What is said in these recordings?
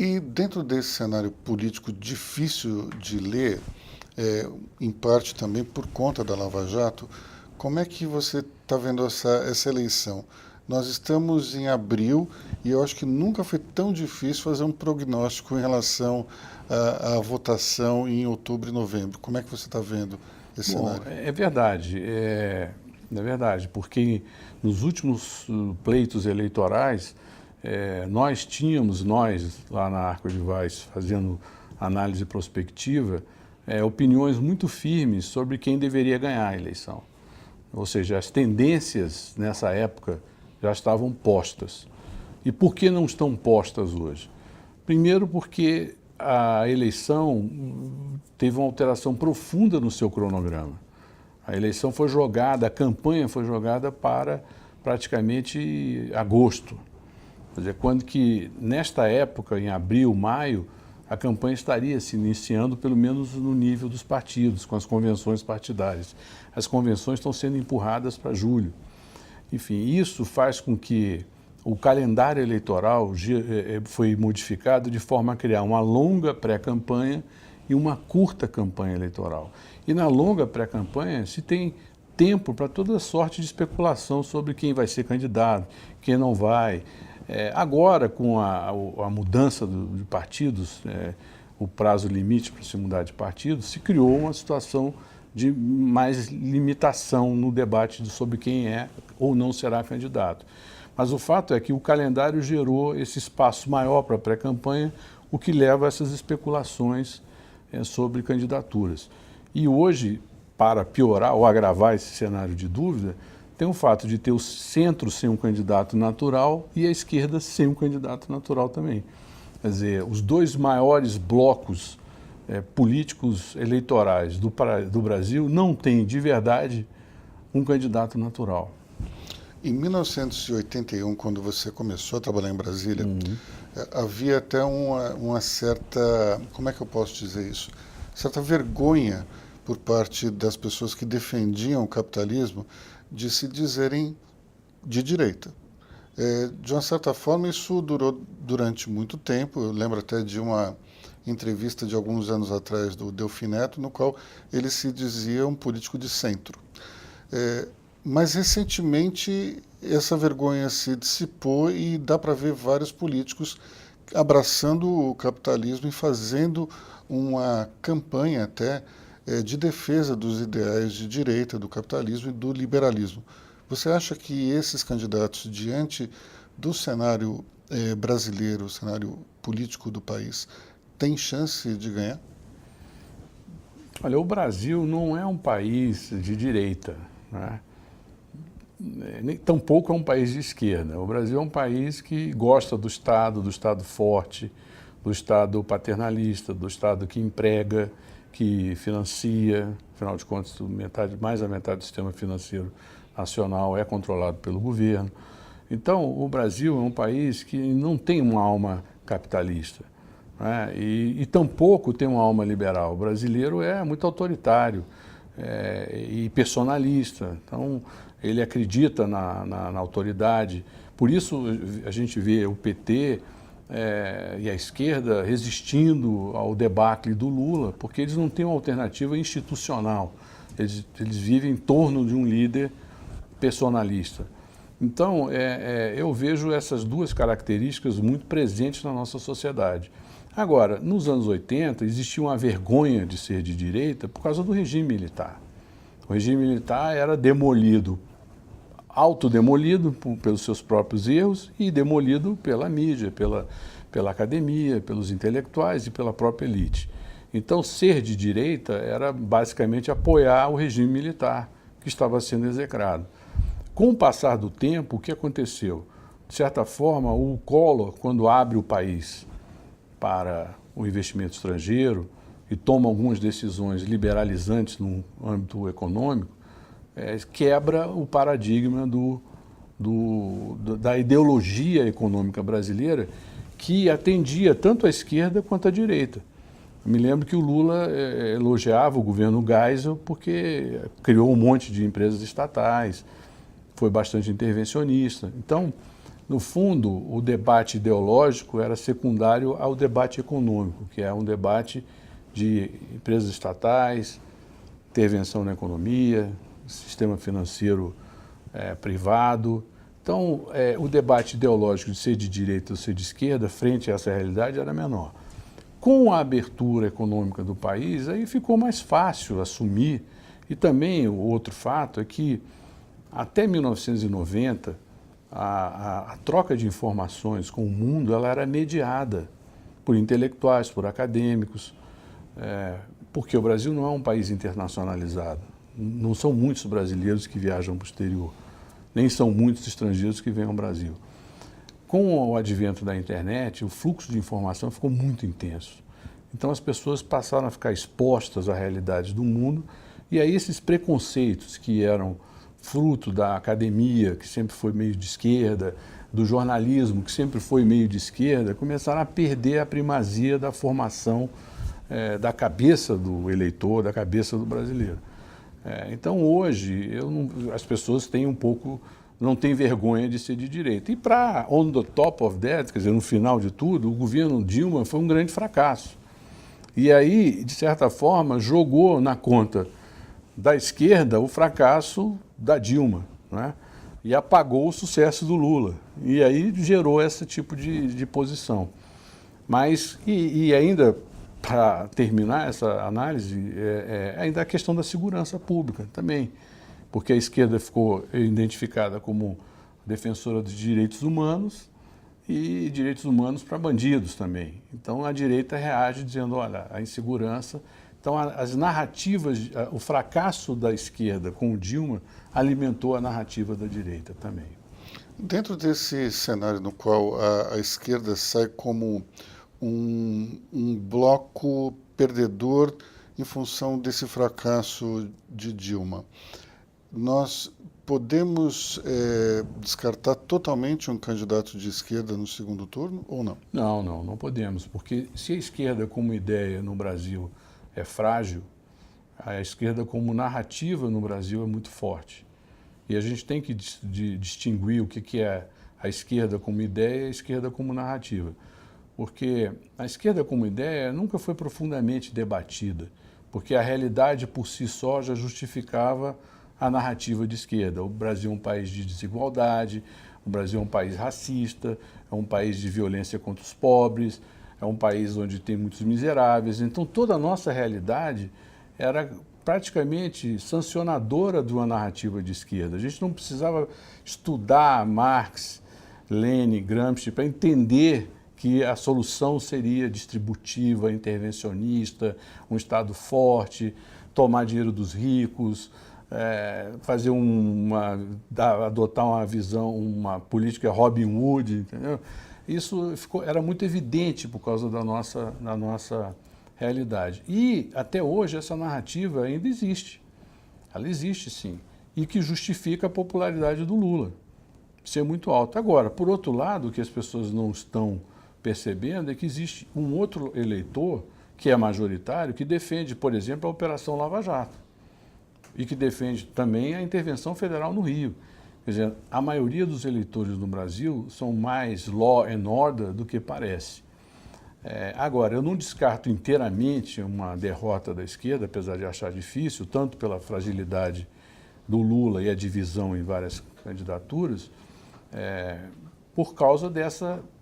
E dentro desse cenário político difícil de ler, em parte também por conta da Lava Jato, como é que você está vendo essa eleição? Nós estamos em abril e eu acho que nunca foi tão difícil fazer um prognóstico em relação à votação em outubro e novembro. Como é que você está vendo esse Bom, cenário? é verdade, é verdade, porque nos últimos pleitos eleitorais, nós lá na Arco de Vaz, fazendo análise prospectiva, opiniões muito firmes sobre quem deveria ganhar a eleição. Ou seja, as tendências nessa época já estavam postas. E por que não estão postas hoje? Primeiro porque a eleição teve uma alteração profunda no seu cronograma. A eleição foi jogada, a campanha foi jogada para praticamente agosto. Quer dizer, quando que nesta época, em abril, maio, a campanha estaria se iniciando pelo menos no nível dos partidos, com as convenções partidárias. As convenções estão sendo empurradas para julho. Enfim, isso faz com que o calendário eleitoral foi modificado de forma a criar uma longa pré-campanha e uma curta campanha eleitoral. E na longa pré-campanha se tem tempo para toda sorte de especulação sobre quem vai ser candidato, quem não vai. Agora, com a mudança de partidos, o prazo limite para se mudar de partido, se criou uma situação de mais limitação no debate sobre quem é ou não será candidato. Mas o fato é que o calendário gerou esse espaço maior para a pré-campanha, o que leva a essas especulações sobre candidaturas. E hoje, para piorar ou agravar esse cenário de dúvida, tem o fato de ter o centro sem um candidato natural e a esquerda sem um candidato natural também. Quer dizer, os dois maiores blocos políticos eleitorais do Brasil não têm, de verdade, um candidato natural. Em 1981, quando você começou a trabalhar em Brasília, havia até uma certa, como é que eu posso dizer isso? Certa vergonha por parte das pessoas que defendiam o capitalismo de se dizerem de direita. De uma certa forma, isso durou durante muito tempo. Eu lembro até de uma entrevista de alguns anos atrás do Delfim Neto, no qual ele se dizia um político de centro. Mas recentemente essa vergonha se dissipou e dá para ver vários políticos abraçando o capitalismo e fazendo uma campanha até de defesa dos ideais de direita, do capitalismo e do liberalismo. Você acha que esses candidatos, diante do cenário brasileiro, o cenário político do país, têm chance de ganhar? Olha, o Brasil não é um país de direita, né? Tampouco é um país de esquerda. O Brasil é um país que gosta do Estado forte, do Estado paternalista, do Estado que emprega, que financia. Afinal de contas, mais da metade do sistema financeiro nacional é controlado pelo governo. Então, o Brasil é um país que não tem uma alma capitalista, né? E tampouco tem uma alma liberal. O brasileiro é muito autoritário e personalista. Então, ele acredita na autoridade. Por isso, a gente vê o PT e a esquerda resistindo ao debacle do Lula, porque eles não têm uma alternativa institucional. Eles vivem em torno de um líder personalista. Então, eu vejo essas duas características muito presentes na nossa sociedade. Agora, nos anos 80, existia uma vergonha de ser de direita por causa do regime militar. O regime militar era demolido, autodemolido pelos seus próprios erros e demolido pela mídia, pela academia, pelos intelectuais e pela própria elite. Então, ser de direita era basicamente apoiar o regime militar que estava sendo execrado. Com o passar do tempo, o que aconteceu? De certa forma, o Collor, quando abre o país para o investimento estrangeiro e toma algumas decisões liberalizantes no âmbito econômico, quebra o paradigma da ideologia econômica brasileira que atendia tanto a esquerda quanto a direita. Eu me lembro que o Lula elogiava o governo Geisel porque criou um monte de empresas estatais, foi bastante intervencionista. Então, No fundo, o debate ideológico era secundário ao debate econômico, que é um debate de empresas estatais, intervenção na economia, sistema financeiro privado. Então, o debate ideológico de ser de direita ou ser de esquerda, frente a essa realidade, era menor. Com a abertura econômica do país, aí ficou mais fácil assumir. E também o outro fato é que, até 1990, a troca de informações com o mundo ela era mediada por intelectuais, por acadêmicos, porque o Brasil não é um país internacionalizado. Não são muitos brasileiros que viajam para o exterior, nem são muitos estrangeiros que vêm ao Brasil. Com o advento da internet, o fluxo de informação ficou muito intenso. Então as pessoas passaram a ficar expostas à realidade do mundo e aí esses preconceitos que eram fruto da academia, que sempre foi meio de esquerda, do jornalismo, que sempre foi meio de esquerda, começaram a perder a primazia da formação da cabeça do eleitor, da cabeça do brasileiro. Então, hoje, as pessoas têm não têm vergonha de ser de direita. E para, on the top of that, quer dizer, no final de tudo, o governo Dilma foi um grande fracasso. E aí, de certa forma, jogou na conta da esquerda o fracasso da Dilma, né? E apagou o sucesso do Lula. E aí gerou esse tipo de posição. Mas, e ainda, para terminar essa análise, ainda a questão da segurança pública também, porque a esquerda ficou identificada como defensora de direitos humanos e direitos humanos para bandidos também. Então, a direita reage dizendo, olha, a insegurança... Então, as narrativas, o fracasso da esquerda com o Dilma alimentou a narrativa da direita também. Dentro desse cenário no qual a esquerda sai como um bloco perdedor em função desse fracasso de Dilma, nós podemos descartar totalmente um candidato de esquerda no segundo turno ou não? Não podemos, porque se a esquerda como ideia no Brasil é frágil, a esquerda como narrativa no Brasil é muito forte. E a gente tem que distinguir o que é a esquerda como ideia e a esquerda como narrativa. Porque a esquerda como ideia nunca foi profundamente debatida, porque a realidade por si só já justificava a narrativa de esquerda. O Brasil é um país de desigualdade, o Brasil é um país racista, é um país de violência contra os pobres, é um país onde tem muitos miseráveis. Então, toda a nossa realidade era praticamente sancionadora de uma narrativa de esquerda. A gente não precisava estudar Marx, Lenin, Gramsci para entender que a solução seria distributiva, intervencionista, um Estado forte, tomar dinheiro dos ricos, adotar uma visão, uma política Robin Hood, entendeu? Isso era muito evidente por causa da nossa realidade. E, até hoje, essa narrativa ainda existe. Ela existe, sim. E que justifica a popularidade do Lula ser muito alta. Agora, por outro lado, o que as pessoas não estão percebendo é que existe um outro eleitor, que é majoritário, que defende, por exemplo, a Operação Lava Jato. E que defende também a intervenção federal no Rio. Quer dizer, a maioria dos eleitores no Brasil são mais law and order do que parece. Agora, eu não descarto inteiramente uma derrota da esquerda, apesar de achar difícil, tanto pela fragilidade do Lula e a divisão em várias candidaturas, por causa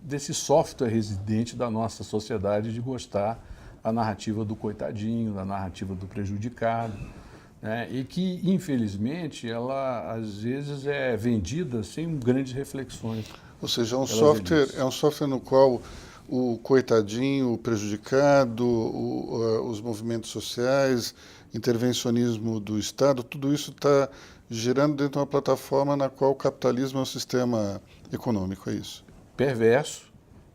desse software residente da nossa sociedade de gostar da narrativa do coitadinho, da narrativa do prejudicado, né? E que, infelizmente, ela às vezes é vendida sem grandes reflexões. Ou seja, é um software no qual o coitadinho, o prejudicado, os movimentos sociais, intervencionismo do Estado, tudo isso está girando dentro de uma plataforma na qual o capitalismo é um sistema econômico, é isso? Perverso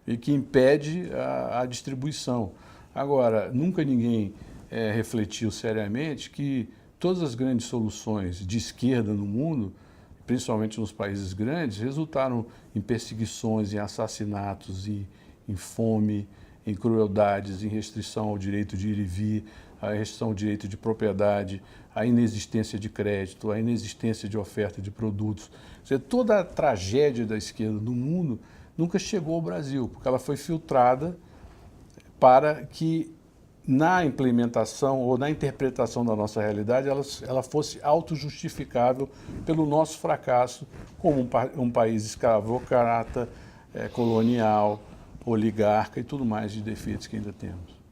e que impede a distribuição. Agora, nunca ninguém refletiu seriamente que todas as grandes soluções de esquerda no mundo, principalmente nos países grandes, resultaram em perseguições, em assassinatos, em fome, em crueldades, em restrição ao direito de ir e vir, a restrição ao direito de propriedade, a inexistência de crédito, a inexistência de oferta de produtos. Quer dizer, toda a tragédia da esquerda no mundo nunca chegou ao Brasil, porque ela foi filtrada para que na implementação ou na interpretação da nossa realidade ela fosse autojustificável pelo nosso fracasso como um país escravocrata, colonial, oligarca e tudo mais de defeitos que ainda temos.